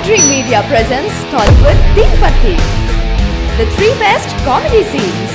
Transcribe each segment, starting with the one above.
Dream Media presents Tollywood Teen the three best comedy scenes.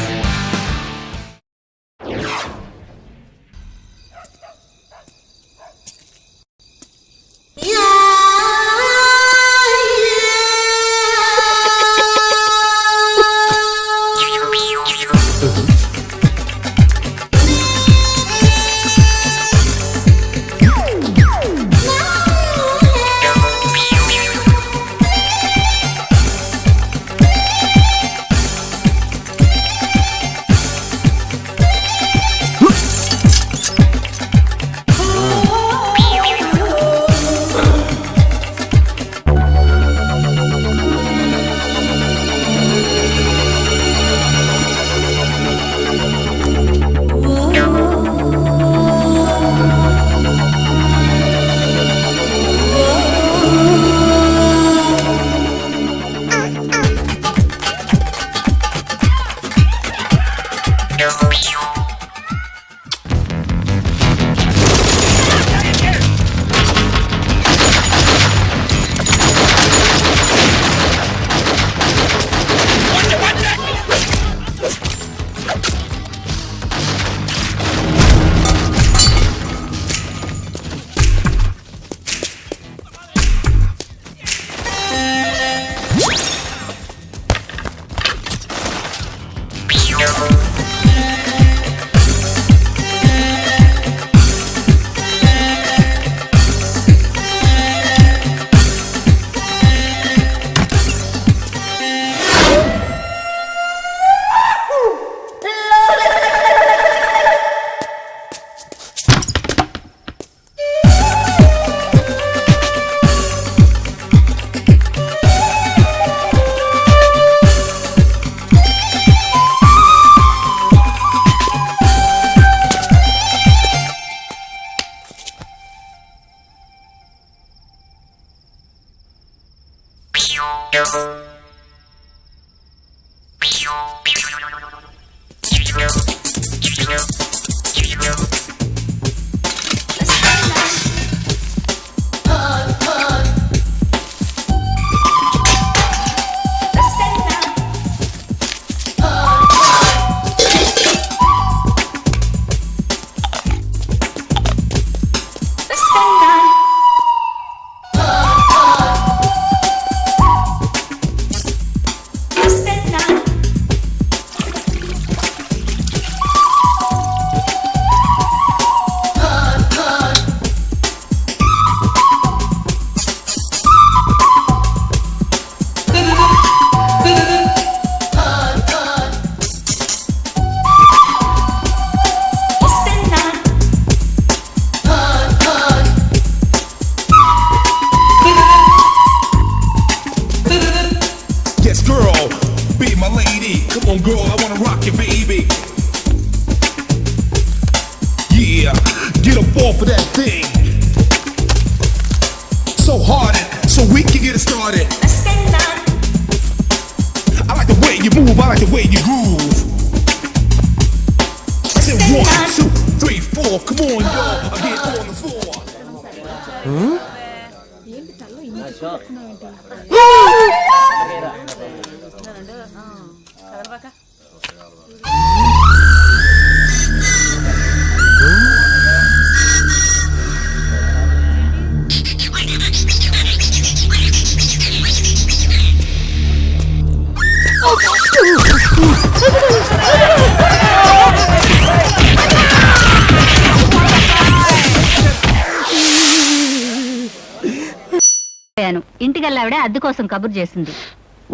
ఇంటికెళ్ళావిడే అద్దె కోసం కబుర్ చేసింది.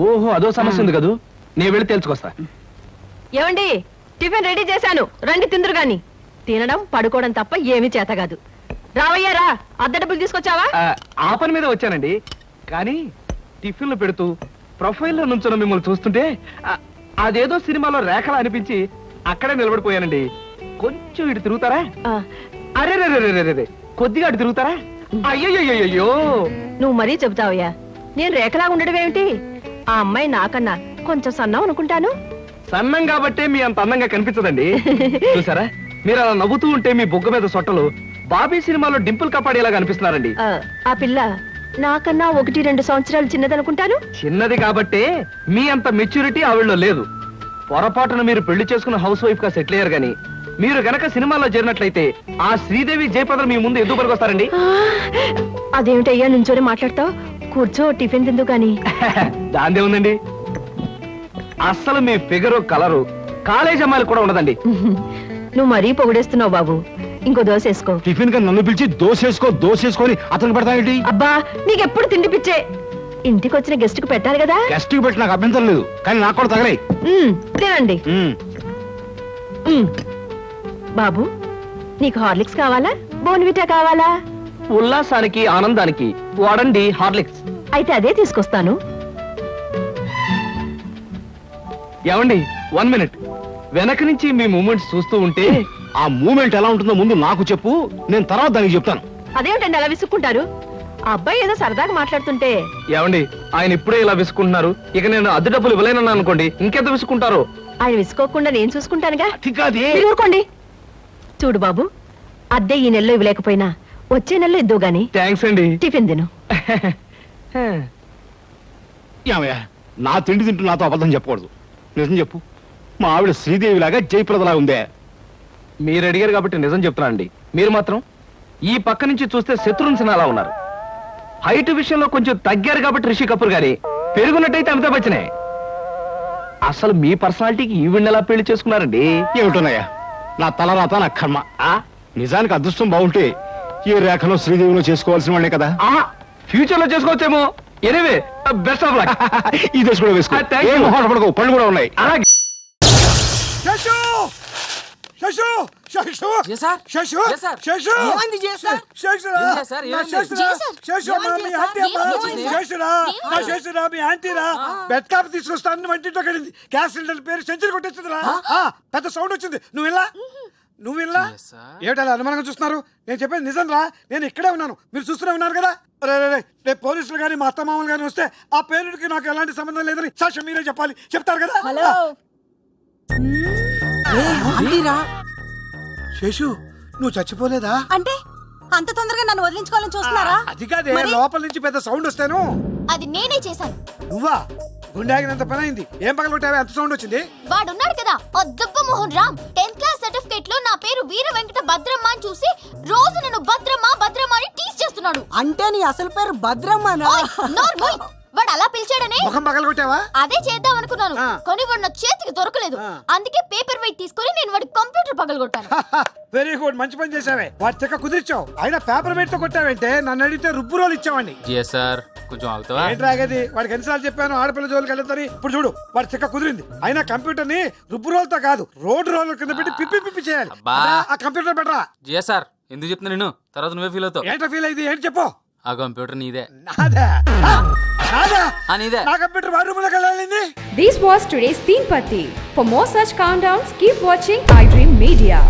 ఓహో, అదో సమస్య ఉంది కదూ. నేను వెళ్ళి తెలుసుకొస్తా. ఏమండి, టిఫిన్ రెడీ చేశాను, రండి తిందురు గాని. తినడం పడుకోవడం తప్ప ఏమీ చేత కాదు. రావయ్యారా, అద్దె డబ్బులు తీసుకొచ్చావా? ఆ పని మీద వచ్చానండి. కానీ టిఫిన్లు పెడుతూ ప్రొఫైల్లో నుంచున్న మిమ్మల్ని చూస్తుంటే అదేదో సినిమాలో రేఖలా అనిపించి అక్కడే నిలబడిపోయానండి. కొంచెం ఇటు తిరుగుతారా? అరే, కొద్దిగా అటు తిరుగుతారా? అయ్యో, నువ్వు మరీ చెబుతావయ్యా. నేను రేఖలా ఉండడం ఏమిటి? ఆ అమ్మాయి నాకన్నా కొంచెం సన్నం అనుకుంటాను. సన్నం కాబట్టే మీ అంత అందంగా కనిపించదండి. చూసారా, మీరు అలా నవ్వుతూ ఉంటే మీ బొగ్గ మీద సొట్టలు బాబీ సినిమాలో డింపుల్ కపాడేలాగా అనిపిస్తున్నారండి. ఆ పిల్ల నాకన్నా 1-2 సంవత్సరాలు చిన్నదనుకుంటాను. చిన్నది కాబట్టే మీ అంత మెచ్యూరిటీ ఆవిడలో లేదు. పొరపాటున మీరు పెళ్లి చేసుకున్న హౌస్ వైఫ్ గా సెటిల్ అయ్యారు గాని మీరు గనక సినిమాలో చేరినట్లయితే ఆ శ్రీదేవి జయప్రదలు మీ ముందు ఎందుకు పనికొస్తారండి? అదేమిటయ్యా నుంచోనే మాట్లాడతావు? కూర్చో, టిఫిన్ తిందు గాని. దాందే ఉందండి. అస్సలు మీ ఫిగరు కలరు కాలేజ్ అమ్మాయిలు కూడా ఉండదండి. నువ్వు మరీ పొగిడేస్తున్నావు బాబు. ఇంకో దోశ వేసుకో. టిఫిన్ గా నన్ను పిలిచి దోసేసుకొని అతను పెడతావేంటి? అబ్బా, నీకెప్పుడు తిండి పిచ్చే. ఇంటికి వచ్చిన గెస్ట్ కు పెట్టాలి కదా. గెస్ట్ కి పెట్టి నాకు అభ్యంతరం లేదు, కానీ నాకు కూడా తగలే. తినండి. బాబు, నీకు హార్లిక్స్ కావాలా, బోన్విటా కావాలా? ఉల్లాసానికి ఆనందానికి వాడండి హార్లిక్స్. అయితే అదే తీసుకొస్తాను. ఏమండి, 1 మినిట్. వెనక నుంచి మీ మూమెంట్స్ చూస్తూ ఉంటే ఆ మూమెంట్ ఎలా ఉంటుందో ముందు నాకు చెప్పు, నేను తర్వాత దానికి చెప్తాను. అదేమిటండి అలా విసుక్కుంటారు? ఆ అబ్బాయి ఏదో సరదాగా మాట్లాడుతుంటే. ఏమండి, ఆయన ఇప్పుడే ఇలా విసుకుంటున్నారు, ఇక నేను అద్దె డబ్బులు ఇవ్వలేనన్నా అనుకోండి, ఇంకెంత విసుకుంటారో. ఆయన విసుకోకుండా నేను చూసుకుంటానుగా. అది కాదే. మీరు ఊరుకోండి. చూడు బాబు, అద్దె ఈ నెలలో ఇవ్వలేకపోయినా వచ్చే నెలలో ఇద్దు గాని. థ్యాంక్స్ అండి. టిఫిన్ తిను. ఏమయ్యా, నా తిండి తింటూ నాతో అబద్ధం చెప్పకూడదు. నిజం చెప్పు, మా ఆవిడ శ్రీదేవి లాగా జయప్రదలా ఉందే? మీరు అడిగారు కాబట్టి నిజం చెప్తున్నా అండి. మీరు మాత్రం ఈ పక్క నుంచి చూస్తే శత్రుఘ్న సిన్హా అలా ఉన్నారు. హైట్ విషయంలో కొంచెం తగ్గారు కాబట్టి రిషి కపూర్ గారి, పెరుగున్నట్టయితే అమితాబ్ బచ్చనే. అసలు మీ పర్సనాలిటీకి ఈవిడ్ని ఎలా పెళ్లి చేసుకున్నారండి? ఏమిటోనయ్యా, నా తలరాత నా కర్మ. నిజానికి అదృష్టం బాగుంటే ఏ రేఖలో శ్రీదేవిలో చేసుకోవాల్సిన వాళ్ళే కదా. ఫ్యూచర్ లో చేసుకోవచ్చేమో. Anyway, best of luck. ఈ దశ కూడా వేసుకో. Thank you. ఏం మొహాట పడకు, పళ్ళు కూడా ఉన్నాయి. అలాగే. శశు శశు శశు జీ సార్. శశు జీ సార్. శశు ఏమైంది జీ సార్? శశురా ఏం చేశారు? నా ఏమైంది? శశురా జీ సార్. శశు అమ్మా, మీ ఆంటీ అమ్మా. శశురా నా శశురా, మీ ఆంటీరా. బెడ్ కాపు తీసుకొస్తాను వంటింట్లో కలిగింది. గ్యాస్ సిలిండర్ పేరు సెంచరీ కొట్టేస్తుందిరా. పెద్ద సౌండ్ వచ్చింది. నువ్వు వెళ్ళా ఏమిటలా అనుమానంగా చూస్తున్నారు? నేను చెప్పేది నిజం రా. నేను ఇక్కడే ఉన్నాను, మీరు చూస్తూనే ఉన్నారు కదా. రేపు పోలీసులు కానీ మా అత్తమామలు కానీ వస్తే ఆ పేరుకి నాకు ఎలాంటి సంబంధం లేదని సాక్ష్యం మీరే చెప్పాలి. చెప్తారు కదా. శేషు, నువ్వు చచ్చిపోలేదా? అంటే అంత తొందరగా నన్ను వదిలించుకోవాలని చూస్తున్నారా? అది కాదే, లోపల నుంచి పెద్ద సౌండ్ వస్తాను. అది నేనే చేశాను. నువ్వా? గుండె ఆగినంత పని అయింది. ఏం పగలగొట్టావే, అంత సౌండ్ వచ్చింది? వాడున్నాడు కదా ఆ దుబ్బ Mohan Ram, 10th class certificate లో నా పేరు వీర వెంకట భద్రమ్మ అని చూసి రోజు నన్ను భద్రమ్మ భద్రమ్మ అని టీస్ చేస్తున్నాడు. అంటే నీ అసలు పేరు భద్రమ్మనా? నోర్మోయ్, వాడు అలా పిలిచాడని ముఖం పగలగొట్టావా? అదే చేద్దాం అనుకున్నాను, కానీ వాడు నా చేతికి దొరకలేదు. అందుకే పేపర్ వెయిట్ తీసుకొని నేను వాడి కంప్యూటర్ పగలగొట్టాను. వెరీ గుడ్, మంచి పని చేసావే. వాడి చెక్క కుదిర్చావు. అయినా పేపర్ వెయిట్ తో కొట్టావంటే నన్ను అడిగితే రుబ్బు రోలు ఇచ్చావండి. సార్ కొంచెం ఆగుతావా? ఏంట్రాగది? వాడికి ఎన్నిసార్లు చెప్పాను ఆడపిల్ల జోలికి వెళ్ళొద్దని. ఇప్పుడు చూడు, వాడి చెక్క కుదిరింది. అయినా కంప్యూటర్ ని రుబ్బు రోల్తో కాదు, రోడ్ రోల్ కింద పెట్టి పిప్పి చేయాలి. ఆ కంప్యూటర్ బెటరా? సార్ ఎందుకు చెప్తున్నా నేను, తర్వాత నువ్వే ఫీల్ అవుతావు. ఏంటో ఫీల్ అయింది? ఏంటి చెప్పు. ఆ కంప్యూటర్ నీదే. నాదా? నాదా? నీదే. నా కంప్యూటర్ వాడి రూమ్లోకి వెళ్ళాలి. This was today's Teen Patti. For more such countdowns, keep watching iDream Media.